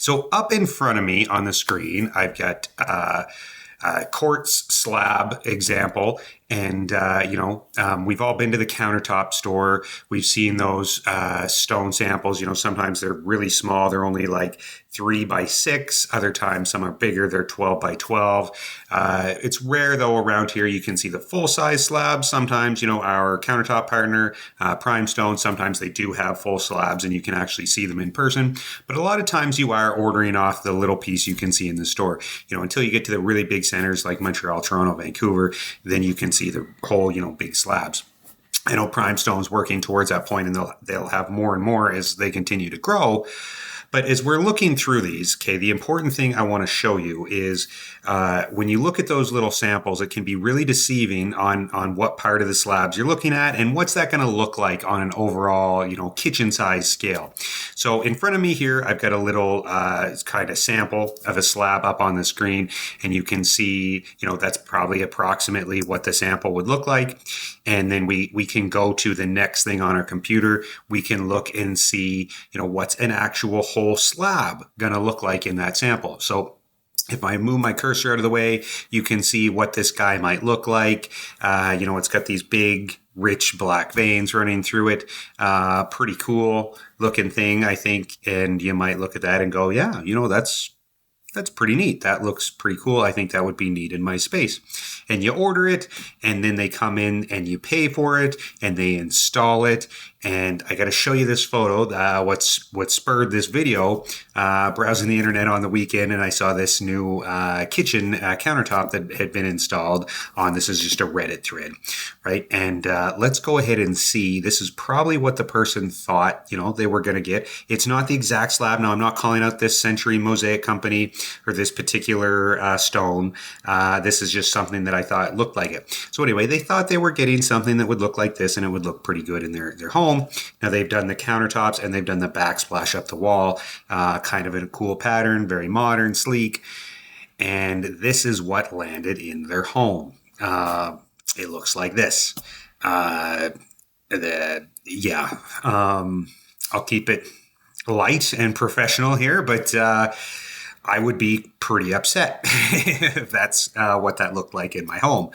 So up in front of me on the screen, I've got quartz slab example. And, we've all been to the Countertop store. We've seen those stone samples. Sometimes they're really small. They're only like 3x6. Other times, some are bigger. They're 12x12. It's rare, though, around here. You can see the full-size slabs. Sometimes, our Countertop partner, Prime Stone, sometimes they do have full slabs, and you can actually see them in person. But a lot of times you are ordering off the little piece you can see in the store. Until you get to the really big centers like Montreal, Toronto, Vancouver, then you can see the whole, big slabs. I know Prime Stone's working towards that point, and they'll have more and more as they continue to grow. But as we're looking through these, okay, the important thing I want to show you is when you look at those little samples, it can be really deceiving on what part of the slabs you're looking at and what's that going to look like on an overall, kitchen size scale. So in front of me here, I've got a little kind of sample of a slab up on the screen, and you can see, that's probably approximately what the sample would look like. And then we can go to the next thing on our computer. We can look and see, what's an actual whole slab going to look like in that sample. So if I move my cursor out of the way, you can see what this guy might look like. It's got these big, rich black veins running through it. Pretty cool looking thing, I think. And you might look at that and go, yeah, that's pretty neat. That looks pretty cool. I think that would be neat in my space. And you order it, and then they come in and you pay for it, and they install it. And I got to show you this photo. What spurred this video, browsing the internet on the weekend, and I saw this new kitchen countertop that had been installed on. This is just a Reddit thread, right? And let's go ahead and see. This is probably what the person thought, they were going to get. It's not the exact slab. Now, I'm not calling out this Century Mosaic Company or this particular stone. This is just something that I thought looked like it. So anyway, they thought they were getting something that would look like this, and it would look pretty good in their home. Now they've done the countertops and they've done the backsplash up the wall, kind of in a cool pattern, very modern, sleek. And this is what landed in their home. It looks like this. I'll keep it light and professional here, but I would be pretty upset if that's what that looked like in my home.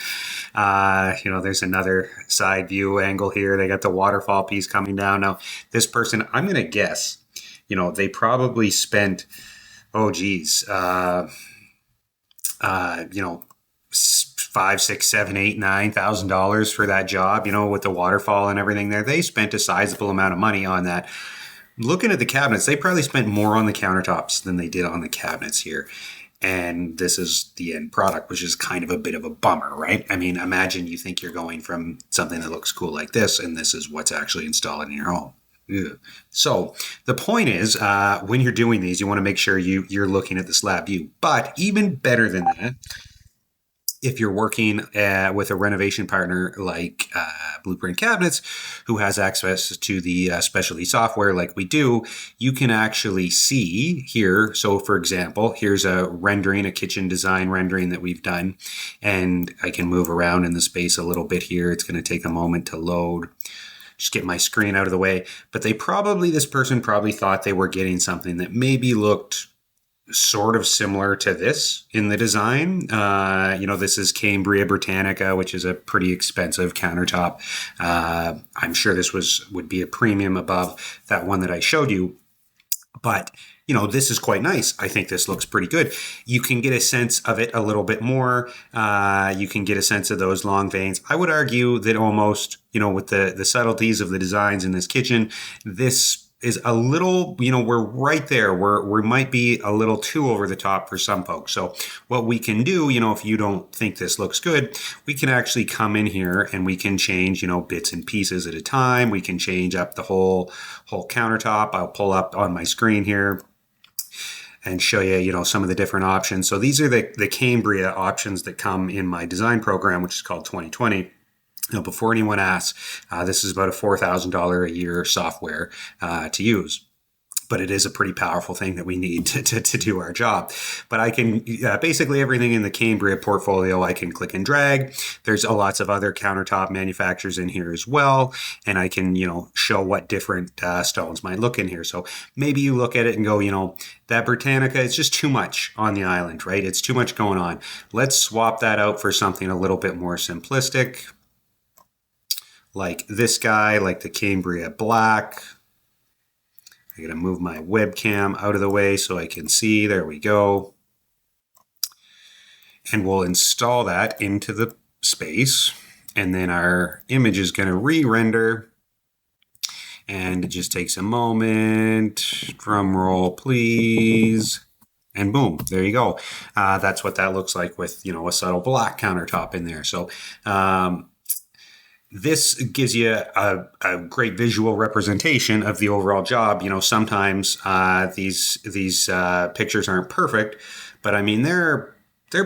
There's another side view angle here. They got the waterfall piece coming down. Now, this person, I'm going to guess, they probably spent, $5, $6, $7, $8, $9,000 for that job, with the waterfall and everything there. They spent a sizable amount of money on that. Looking at the cabinets, they probably spent more on the countertops than they did on the cabinets here. And this is the end product, which is kind of a bit of a bummer, right? I mean, imagine you think you're going from something that looks cool like this, and this is what's actually installed in your home. Ugh. So the point is, when you're doing these, you want to make sure you're looking at the slab view. But even better than that, if you're working with a renovation partner like Blueprint Cabinets, who has access to the specialty software like we do, you can actually see here. So for example, here's a rendering, a kitchen design rendering that we've done. And I can move around in the space a little bit here. It's going to take a moment to load. Just get my screen out of the way. But this person probably thought they were getting something that maybe looked sort of similar to this in the design. This is Cambria Britannica, which is a pretty expensive countertop. I'm sure this would be a premium above that one that I showed you. But, this is quite nice. I think this looks pretty good. You can get a sense of it a little bit more. You can get a sense of those long veins. I would argue that almost, with the subtleties of the designs in this kitchen, this is a little, we're right there. We might be a little too over the top for some folks. So what we can do, if you don't think this looks good, we can actually come in here and we can change, bits and pieces at a time. We can change up the whole countertop. I'll pull up on my screen here and show you, some of the different options. So these are the Cambria options that come in my design program, which is called 2020. Before anyone asks, this is about a $4,000 a year software to use. but it is a pretty powerful thing that we need to do our job. But I can basically everything in the Cambria portfolio, I can click and drag. There's lots of other countertop manufacturers in here as well. And I can, show what different stones might look in here. So maybe you look at it and go, that Britannica, it's just too much on the island, right? It's too much going on. Let's swap that out for something a little bit more simplistic. Like this guy, like the Cambria Black. I gotta move my webcam out of the way so I can see. There we go. And we'll install that into the space. And then our image is gonna re-render. And it just takes a moment. Drum roll, please. And boom, there you go. That's what that looks like with, a subtle black countertop in there. So, this gives you a great visual representation of the overall job. Sometimes these pictures aren't perfect, but I mean they're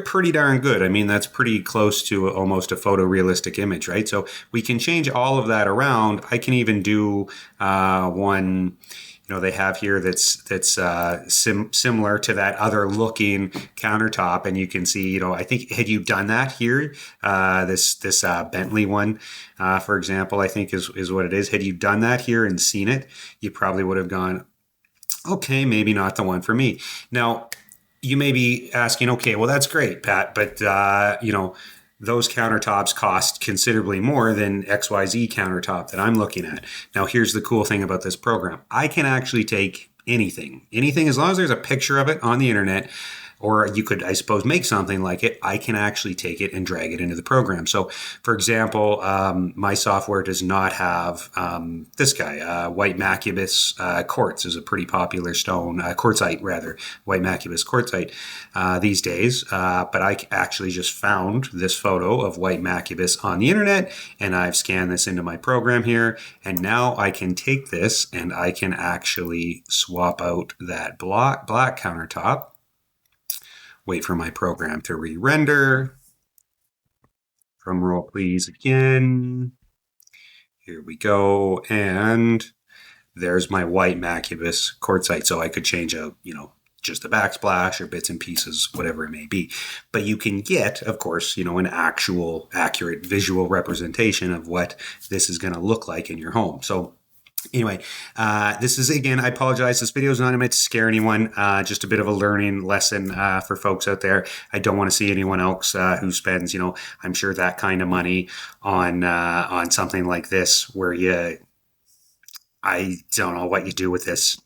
pretty darn good. I mean that's pretty close to almost a photorealistic image, right? So we can change all of that around. I can even do one. They have here that's similar to that other looking countertop, and you can see, I think had you done that here, this Bentley one, for example, I think is what it is. Had you done that here and seen it, you probably would have gone, okay, maybe not the one for me. Now, you may be asking, okay, well that's great, Pat, but those countertops cost considerably more than XYZ countertop that I'm looking at. Now, here's the cool thing about this program. I can actually take anything, as long as there's a picture of it on the internet, or you could, I suppose, make something like it. I can actually take it and drag it into the program. So, for example, my software does not have this guy, white macubus quartz is a pretty popular stone, quartzite rather, white macubus quartzite these days. But I actually just found this photo of white macubus on the internet, and I've scanned this into my program here. And now I can take this and I can actually swap out that black countertop. Wait for my program to re-render. Drum roll, please, again. Here we go. And there's my white macubus quartzite. So I could change out, just the backsplash or bits and pieces, whatever it may be. But you can get, of course, an actual accurate visual representation of what this is going to look like in your home. So anyway, this is, again, I apologize. This video is not meant to scare anyone. Just a bit of a learning lesson for folks out there. I don't want to see anyone else who spends, I'm sure that kind of money on something like this where I don't know what you do with this.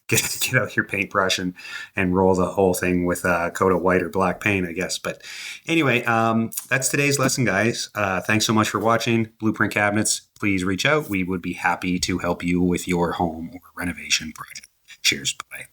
Get out your paintbrush and roll the whole thing with a coat of white or black paint, I guess. But anyway, that's today's lesson, guys. Thanks so much for watching. Blueprint Cabinets, please reach out. We would be happy to help you with your home or renovation project. Cheers. Bye.